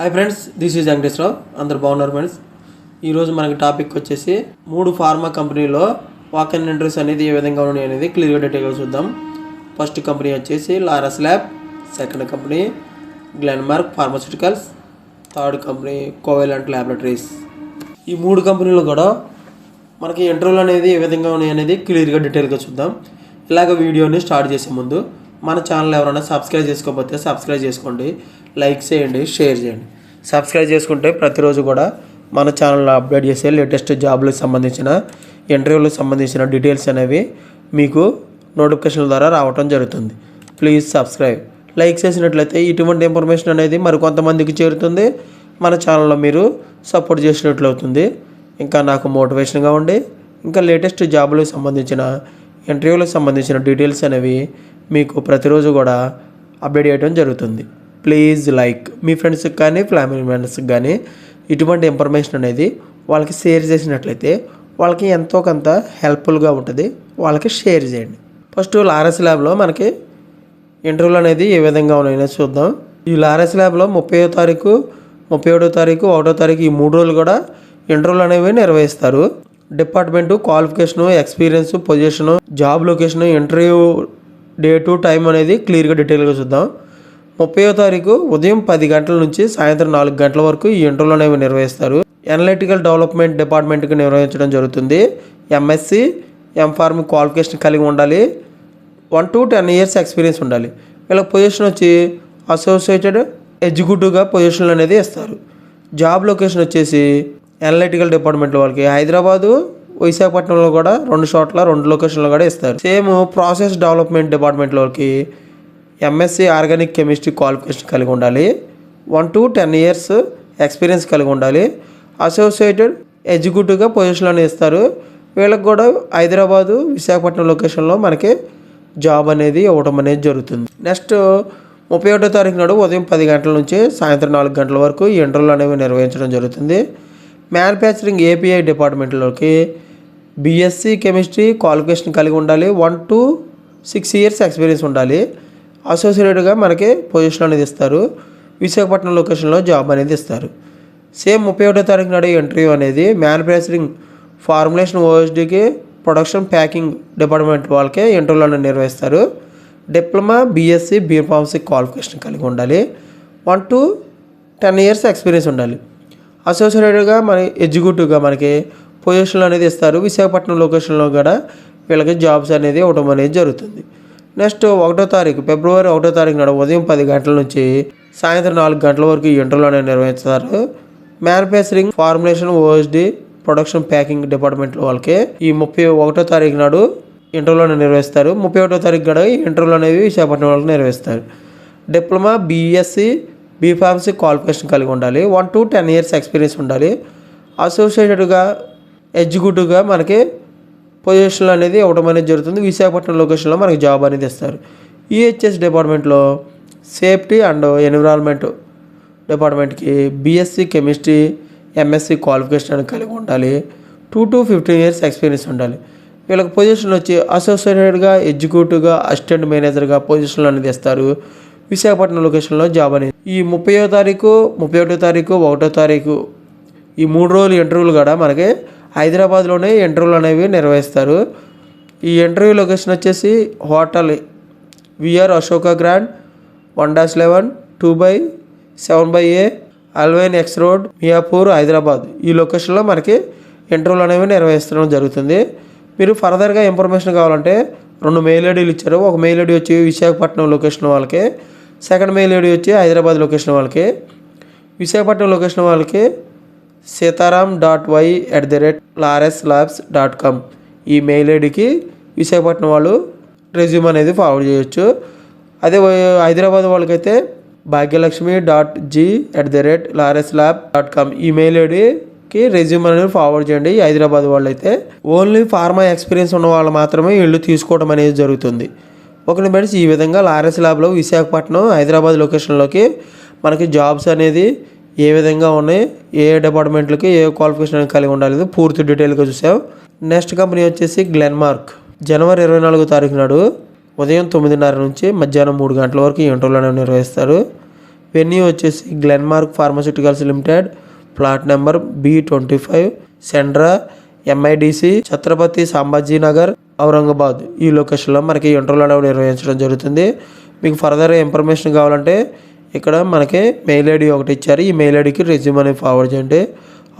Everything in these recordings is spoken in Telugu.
Hi friends, this is Venkateswararao. అందరు బాగున్నారు ఫ్రెండ్స్. ఈరోజు మనకి టాపిక్ వచ్చేసి 3 ఫార్మా కంపెనీలో వాక్ ఇన్ ఇంటర్వ్యూస్ అనేది ఏ విధంగా ఉన్నాయి అనేది క్లియర్గా డీటెయిల్గా చూద్దాం. ఫస్ట్ కంపెనీ వచ్చేసి Laurus lab, second company Glenmark pharmaceuticals, third company covalent laboratories. ఈ 3 కంపెనీలు కూడా మనకి ఇంటర్వ్యూలు అనేది ఏ విధంగా ఉన్నాయి అనేది క్లియర్గా డీటెయిల్గా చూద్దాం. ఇలాగ వీడియోని స్టార్ట్ చేసే ముందు మన ఛానల్ ఎవరైనా సబ్స్క్రైబ్ చేసుకోకపోతే సబ్స్క్రైబ్ చేసుకోండి, లైక్ చేయండి, షేర్ చేయండి. సబ్స్క్రైబ్ చేసుకుంటే ప్రతిరోజు కూడా మన ఛానల్లో అప్డేట్ చేసే లేటెస్ట్ జాబ్లకు సంబంధించిన ఇంటర్వ్యూలకు సంబంధించిన డీటెయిల్స్ అనేవి మీకు నోటిఫికేషన్ల ద్వారా రావటం జరుగుతుంది. Please subscribe. లైక్ చేసినట్లయితే ఇటువంటి ఇన్ఫర్మేషన్ అనేది మరికొంతమందికి చేరుతుంది. మన ఛానల్లో మీరు సపోర్ట్ చేసినట్లు అవుతుంది. ఇంకా నాకు మోటివేషన్గా ఉండి ఇంకా లేటెస్ట్ జాబ్లకు సంబంధించిన ఇంటర్వ్యూలకు సంబంధించిన డీటెయిల్స్ అనేవి మీకు ప్రతిరోజు కూడా అప్డేట్ చేయడం జరుగుతుంది. Please like. మీ ఫ్రెండ్స్కి కానీ ఫ్యామిలీ మెంబర్స్కి కానీ ఇటువంటి ఇన్ఫర్మేషన్ అనేది వాళ్ళకి షేర్ చేసినట్లయితే వాళ్ళకి ఎంతో కొంత హెల్ప్ఫుల్గా ఉంటుంది. వాళ్ళకి షేర్ చేయండి. ఫస్ట్ లారస్ ల్యాబ్లో మనకి ఇంటర్వ్యూలు అనేది ఏ విధంగా ఉన్నాయో చూద్దాం. ఈ లారస్ ల్యాబ్లో 30వ తారీఖు, 31వ తారీఖు, 1వ తారీఖు ఈ 3 రోజులు కూడా ఇంటర్వ్యూలు అనేవి నిర్వహిస్తారు. Department, qualification, experience, position, job location, interview date, time అనేది క్లియర్గా డీటెయిల్గా చూద్దాం. 30వ తారీఖు ఉదయం 10 గంటల నుంచి సాయంత్రం 4 గంటల వరకు ఈ ఇంటర్వ్యూలు అనేవి నిర్వహిస్తారు. అనలిటికల్ డెవలప్మెంట్ డిపార్ట్మెంట్కి నిర్వహించడం జరుగుతుంది. ఎంఎస్సి, ఎంఫార్మ్ క్వాలిఫికేషన్ కలిగి ఉండాలి. 1 to 10 years ఎక్స్పీరియన్స్ ఉండాలి. వీళ్ళకి పొజిషన్ వచ్చి అసోసియేటెడ్ ఎగ్జిక్యూటివ్గా పొజిషన్లు అనేది ఇస్తారు. జాబ్ లొకేషన్ వచ్చేసి అనలిటికల్ డిపార్ట్మెంట్లో వాళ్ళకి హైదరాబాదు, విశాఖపట్నంలో కూడా 2 చోట్ల 2 లొకేషన్లో కూడా ఇస్తారు. సేమ్ ప్రాసెస్ డెవలప్మెంట్ డిపార్ట్మెంట్లో వాళ్ళకి ఎంఎస్సి ఆర్గానిక్ కెమిస్ట్రీ క్వాలిఫికేషన్ కలిగి ఉండాలి. 1 to 10 years ఎక్స్పీరియన్స్ కలిగి ఉండాలి. అసోసియేటెడ్ ఎగ్జిక్యూటివ్గా పొజిషన్లోనే ఇస్తారు. వీళ్ళకి కూడా హైదరాబాదు, విశాఖపట్నం లొకేషన్లో మనకి జాబ్ అనేది ఇవ్వడం అనేది జరుగుతుంది. నెక్స్ట్ 31వ తారీఖు నాడు ఉదయం 10 గంటల నుంచి సాయంత్రం 4 గంటల వరకు ఈ ఇంటర్వ్యూలు అనేవి నిర్వహించడం జరుగుతుంది. మ్యానుఫ్యాక్చరింగ్ ఏపీఐ డిపార్ట్మెంట్లోకి బీఎస్సీ కెమిస్ట్రీ క్వాలిఫికేషన్ కలిగి ఉండాలి. 1 to 6 years ఎక్స్పీరియన్స్ ఉండాలి. అసోసియేటెడ్గా మనకి పొజిషన్ అనేది ఇస్తారు. విశాఖపట్నం లొకేషన్లో జాబ్ అనేది ఇస్తారు. సేమ్ 31వ తారీఖు నాడు ఇంటర్వ్యూ అనేది మ్యానుఫ్యాక్చరింగ్ ఫార్ములేషన్ ఓఎస్డీకి ప్రొడక్షన్ ప్యాకింగ్ డిపార్ట్మెంట్ వాళ్ళకే ఇంటర్వ్యూలు అనేది నిర్వహిస్తారు. డిప్లొమా, బీఎస్సీ, బీఫార్మసీ క్వాలిఫికేషన్ కలిగి ఉండాలి. 1 to 10 years ఎక్స్పీరియన్స్ ఉండాలి. అసోసియేటెడ్గా మన ఎగ్జిక్యూటివ్గా మనకి పొజిషన్లు అనేది ఇస్తారు. విశాఖపట్నం లొకేషన్లో కూడా వీళ్ళకి జాబ్స్ అనేది ఇవ్వడం అనేది జరుగుతుంది. నెక్స్ట్ 1వ తారీఖు ఫిబ్రవరి 1వ తారీఖు నాడు ఉదయం 10 గంటల నుంచి సాయంత్రం 4 గంటల వరకు ఈ ఇంటర్వ్యూలు అనేవి నిర్వహిస్తారు. Manufacturing formulation OSD production packing డిపార్ట్మెంట్లో వాళ్ళకి ఈ 31వ తారీఖు నాడు ఇంటర్వ్యూలు అనేవి నిర్వహిస్తారు. 31వ తారీఖు కూడా ఈ ఇంటర్వ్యూలు అనేవి విశాఖపట్నం వాళ్ళకి నిర్వహిస్తారు. డిప్లొమా, బీఎస్సీ, బీఫార్మసీ క్వాలిఫికేషన్ కలిగి ఉండాలి. 1 to 10 years ఎక్స్పీరియన్స్ ఉండాలి. అసోసియేటెడ్గా ఎగ్జిక్యూటివ్గా మనకి పొజిషన్లు అనేది ఇవ్వడం అనేది జరుగుతుంది. విశాఖపట్నం లొకేషన్లో మనకి జాబ్ అనేది ఇస్తారు. ఈహెచ్ఎస్ డిపార్ట్మెంట్లో సేఫ్టీ అండ్ ఎన్విరాన్మెంట్ డిపార్ట్మెంట్కి బీఎస్సీ కెమిస్ట్రీ, ఎంఎస్సీ క్వాలిఫికేషన్ కలిగి ఉండాలి. 2 to 15 years ఎక్స్పీరియన్స్ ఉండాలి. వీళ్ళకి పొజిషన్ వచ్చి అసోసియేటెడ్గా ఎగ్జిక్యూటివ్గా అసిస్టెంట్ మేనేజర్గా పొజిషన్లు అనేది ఇస్తారు. విశాఖపట్నం లొకేషన్లో జాబ్ అనేది ఈ 30వ తారీఖు, 31వ తారీఖు, 1వ తారీఖు ఈ 3 రోజులు ఇంటర్వ్యూలు కూడా మనకి హైదరాబాద్లోనే ఇంటర్వ్యూలు అనేవి నిర్వహిస్తారు. ఈ ఇంటర్వ్యూ లొకేషన్ వచ్చేసి hotel VR Ashoka grand 1-11 2/7/A Allwyn X road, Miyapur, Hyderabad ఈ లొకేషన్లో మనకి ఇంటర్వ్యూలు అనేవి నిర్వహించడం జరుగుతుంది. మీరు ఫర్దర్గా ఇన్ఫర్మేషన్ కావాలంటే 2 మెయిల్ ఐడీలు ఇచ్చారు. ఒక మెయిల్ ఐడి వచ్చి విశాఖపట్నం లొకేషన్ వాళ్ళకి, సెకండ్ మెయిల్ ఐడి వచ్చి హైదరాబాద్ లొకేషన్ వాళ్ళకి. విశాఖపట్నం లొకేషన్ వాళ్ళకి sitaram.y@larslabs.com ఈ మెయిల్ ఐడికి విశాఖపట్నం వాళ్ళు రెజ్యూమ్ అనేది ఫార్వర్డ్ చేయొచ్చు. అదే హైదరాబాద్ వాళ్ళకైతే bhagyalakshmi.g@larslab.com ఈ మెయిల్ ఐడికి రెజ్యూమ్ అనేది ఫార్వర్డ్ చేయండి. హైదరాబాద్ వాళ్ళు అయితే ఓన్లీ ఫార్మా ఎక్స్పీరియన్స్ ఉన్న వాళ్ళు మాత్రమే ఇళ్ళు తీసుకోవడం అనేది జరుగుతుంది. ఒకటి ఫ్రెండ్స్, ఈ విధంగా లారస్ ల్యాబ్లో విశాఖపట్నం, హైదరాబాద్ లొకేషన్లోకి మనకి జాబ్స్ అనేది ఏ విధంగా ఉన్నాయి, ఏ డిపార్ట్మెంట్లకి ఏ క్వాలిఫికేషన్ కలిగి ఉండాలి పూర్తి డీటెయిల్గా చూసాం. నెక్స్ట్ కంపెనీ వచ్చేసి గ్లెన్మార్క్. జనవరి 24వ తారీఖు నాడు ఉదయం 9:30 నుంచి మధ్యాహ్నం 3 గంటల వరకు ఈ ఇంటర్వ్యూలు అనేవి నిర్వహిస్తారు. వెన్యూ వచ్చేసి Glenmark pharmaceuticals limited, plot number B25, Shendra, MIDC, Chhatrapati Sambhajinagar, Aurangabad. ఈ లొకేషన్లో మనకి ఇంటర్వ్యూలు నిర్వహించడం జరుగుతుంది. మీకు ఫర్దర్ ఇన్ఫర్మేషన్ కావాలంటే ఇక్కడ మనకి మెయిల్ ఐడి ఒకటి ఇచ్చారు. ఈ మెయిల్ ఐడికి రెజ్యూమ్ అనేది ఫార్వర్డ్ చేయండి.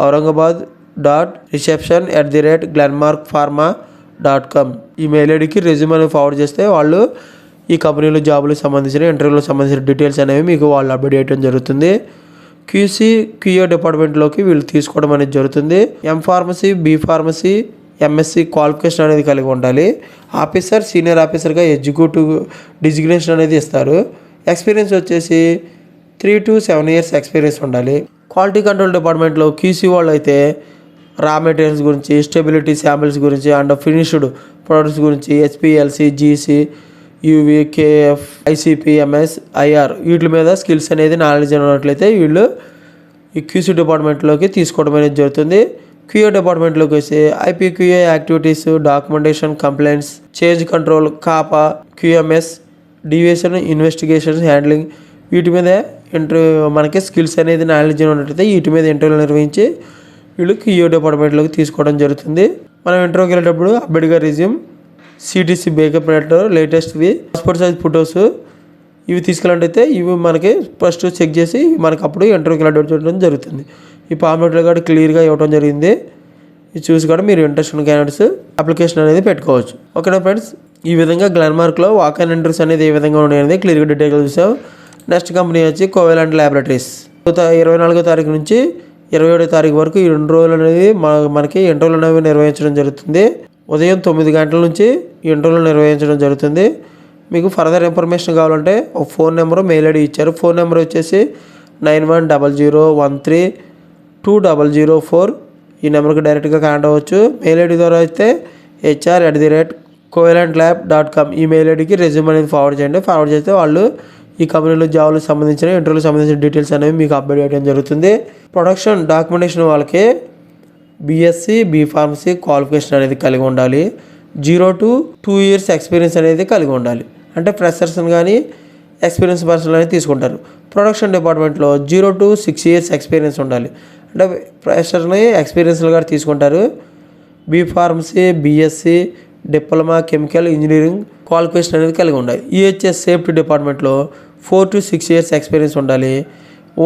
aurangabad.reception@glenmarkpharma.com ఈ మెయిల్ ఐడికి రెజ్యూమ్ అనేది ఫార్వర్డ్ చేస్తే వాళ్ళు ఈ కంపెనీలో జాబులకు సంబంధించిన ఇంటర్వ్యూలకు సంబంధించిన డీటెయిల్స్ అనేవి మీకు వాళ్ళు అప్డేట్ చేయడం జరుగుతుంది. QA డిపార్ట్మెంట్లోకి వీళ్ళు తీసుకోవడం అనేది జరుగుతుంది. M.Pharmacy, B.Pharmacy, MSc క్వాలిఫికేషన్ అనేది కలిగి ఉండాలి. ఆఫీసర్, సీనియర్ ఆఫీసర్గా ఎగ్జిక్యూటివ్ డిజిగ్నేషన్ అనేది ఇస్తారు. ఎక్స్పీరియన్స్ వచ్చేసి 3 to 7 years ఎక్స్పీరియన్స్ ఉండాలి. క్వాలిటీ కంట్రోల్ డిపార్ట్మెంట్లో QC వాళ్ళు అయితే రా మెటీరియల్స్ గురించి, స్టెబిలిటీ శాంపిల్స్ గురించి అండ్ ఫినిష్డ్ ప్రొడక్ట్స్ గురించి HPLC, GC, UV, KF, ICP, MS, IR వీటి మీద స్కిల్స్ అనేది నాలెడ్జ్ ఉన్నట్లయితే వీళ్ళు ఈ QC డిపార్ట్మెంట్లోకి తీసుకోవడం అనేది జరుగుతుంది. QA డిపార్ట్మెంట్లోకి వస్తే IPQA activities, documentation, complaints, change control, CAPA, QMS, deviation, investigations, handling వీటి మీద మనకి స్కిల్స్ అనేది నాలెడ్జ్ ఉన్నట్లయితే వీటి మీద ఇంటర్వ్యూలు నిర్వహించి వీళ్ళు QA డిపార్ట్మెంట్లోకి తీసుకోవడం జరుగుతుంది. మనం ఇంటర్వ్యూకి వెళ్ళేటప్పుడు అప్డేట్గా రెజ్యూమ్, CTC బేకప్ లెటర్, లేటెస్ట్వి, పాస్పోర్ట్ సైజ్ ఫొటోస్ ఇవి తీసుకెళ్ళినట్టయితే ఇవి మనకి ఫస్ట్ చెక్ చేసి మనకి అప్పుడు ఇంటర్వ్యూకి అప్డేట్ చేయడం జరుగుతుంది. ఈ ఫార్మాట్లో కూడా క్లియర్గా ఇవ్వడం జరిగింది. ఇది చూసి కూడా మీరు ఇంట్రెస్ట్ ఉన్న క్యాండిడేట్స్ అప్లికేషన్ అనేది పెట్టుకోవచ్చు. ఓకేనా ఫ్రెండ్స్, ఈ విధంగా గ్లెన్మార్క్లో వాక్ అండ్ ఇంటర్వ్యూస్ అనేది ఏ విధంగా ఉన్నాయనేది క్లియర్గా డీటెయిల్గా చూసాం. నెక్స్ట్ కంపెనీ వచ్చి కోవెలెంట్ ల్యాబొరేటరీస్. 24వ తారీఖు నుంచి 27వ తారీఖు వరకు ఈ 2 రోజులు అనేది మనకి ఇంటర్వ్యూలు అనేవి నిర్వహించడం జరుగుతుంది. ఉదయం 9 గంటల నుంచి ఇంటర్వ్యూలు నిర్వహించడం జరుగుతుంది. మీకు ఫర్దర్ ఇన్ఫర్మేషన్ కావాలంటే ఒక ఫోన్ నెంబరు, మెయిల్ ఐడి ఇచ్చారు. ఫోన్ నెంబర్ వచ్చేసి 9100132004 ఈ నెంబర్కి డైరెక్ట్గా కాంటాక్ట్ అవ్వచ్చు. మెయిల్ ఐడి ద్వారా అయితే hr@covalentlab.com ఈ మెయిల్ ఐడికి రెజ్యూమ్ అనేది ఫార్వర్డ్ చేయండి. ఫార్వర్డ్ చేస్తే వాళ్ళు ఈ కంపెనీలో జాబ్లకు సంబంధించిన ఇంటర్వ్యూలకు సంబంధించిన డీటెయిల్స్ అనేవి మీకు అప్డేట్ చేయడం జరుగుతుంది. ప్రొడక్షన్ డాక్యుమెంటేషన్ వాళ్ళకి BSc, B.Pharmacy క్వాలిఫికేషన్ అనేది కలిగి ఉండాలి. 0 to 2 years ఎక్స్పీరియన్స్ అనేది కలిగి ఉండాలి. అంటే ఫ్రెషర్స్ని కానీ ఎక్స్పీరియన్స్ పర్సన్ అనేది తీసుకుంటారు. ప్రొడక్షన్ డిపార్ట్మెంట్లో 0 to 6 years ఎక్స్పీరియన్స్ ఉండాలి. అంటే ఫ్రెషర్ని ఎక్స్పీరియన్స్లు కూడా తీసుకుంటారు. B.Pharmacy, BSc, diploma, chemical engineering qualification అనేది కలిగి ఉండాలి. EHS సేఫ్టీ డిపార్ట్మెంట్లో 4 to 6 years ఎక్స్పీరియన్స్ ఉండాలి.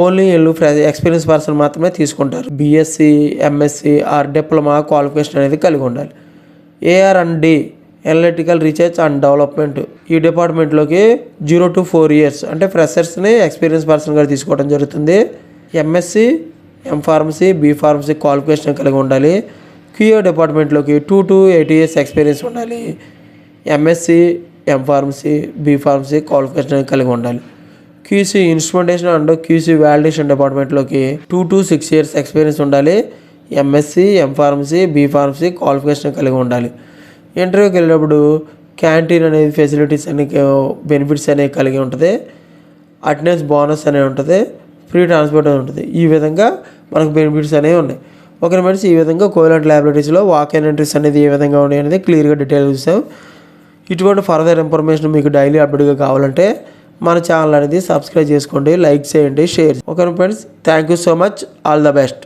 ఓన్లీ వీళ్ళు ఎక్స్పీరియన్స్ పర్సన్ మాత్రమే తీసుకుంటారు. BSc, MSc or diploma qualification అనేది కలిగి ఉండాలి. AR&D analytical research and development ఈ డిపార్ట్మెంట్లోకి 0 to 4 years అంటే ఫ్రెషర్స్ని ఎక్స్పీరియన్స్ పర్సన్గా తీసుకోవడం జరుగుతుంది. MSc, M.Pharmacy, B.Pharmacy క్వాలిఫికేషన్ కలిగి ఉండాలి. QA డిపార్ట్మెంట్లోకి 2 to 8 years ఎక్స్పీరియన్స్ ఉండాలి. MSc, M.Pharmacy, B.Pharmacy క్వాలిఫికేషన్ కలిగి ఉండాలి. QC instrumentation and QC validation డిపార్ట్మెంట్లోకి 2 to 6 years ఎక్స్పీరియన్స్ ఉండాలి. MSc, M.Pharmacy, B.Pharmacy క్వాలిఫికేషన్ కలిగి ఉండాలి. ఇంటర్వ్యూకి వెళ్ళినప్పుడు క్యాంటీన్ అనేది ఫెసిలిటీస్ అనే బెనిఫిట్స్ అనేవి కలిగి ఉంటుంది. అటెండెన్స్ బోనస్ అనేవి ఉంటుంది. ఫ్రీ ట్రాన్స్పోర్ట్ అనేది ఉంటుంది. ఈ విధంగా మనకు బెనిఫిట్స్ అనేవి ఉన్నాయి. ఓకే ఫ్రెండ్స్, ఈ విధంగా కోవెలెంట్ ల్యాబొరేటరీస్లో వాక్ అండ్ ఇంటర్వ్యూస్ అనేది ఏ విధంగా ఉన్నాయి అనేది క్లియర్గా డీటెయిల్ చూసాం. ఇటువంటి ఫర్దర్ ఇన్ఫర్మేషన్ మీకు డైలీ అప్డేట్గా కావాలంటే మన ఛానల్ అనేది సబ్స్క్రైబ్ చేసుకోండి, లైక్ చేయండి, share. Okay friends, thank you so much. All the best.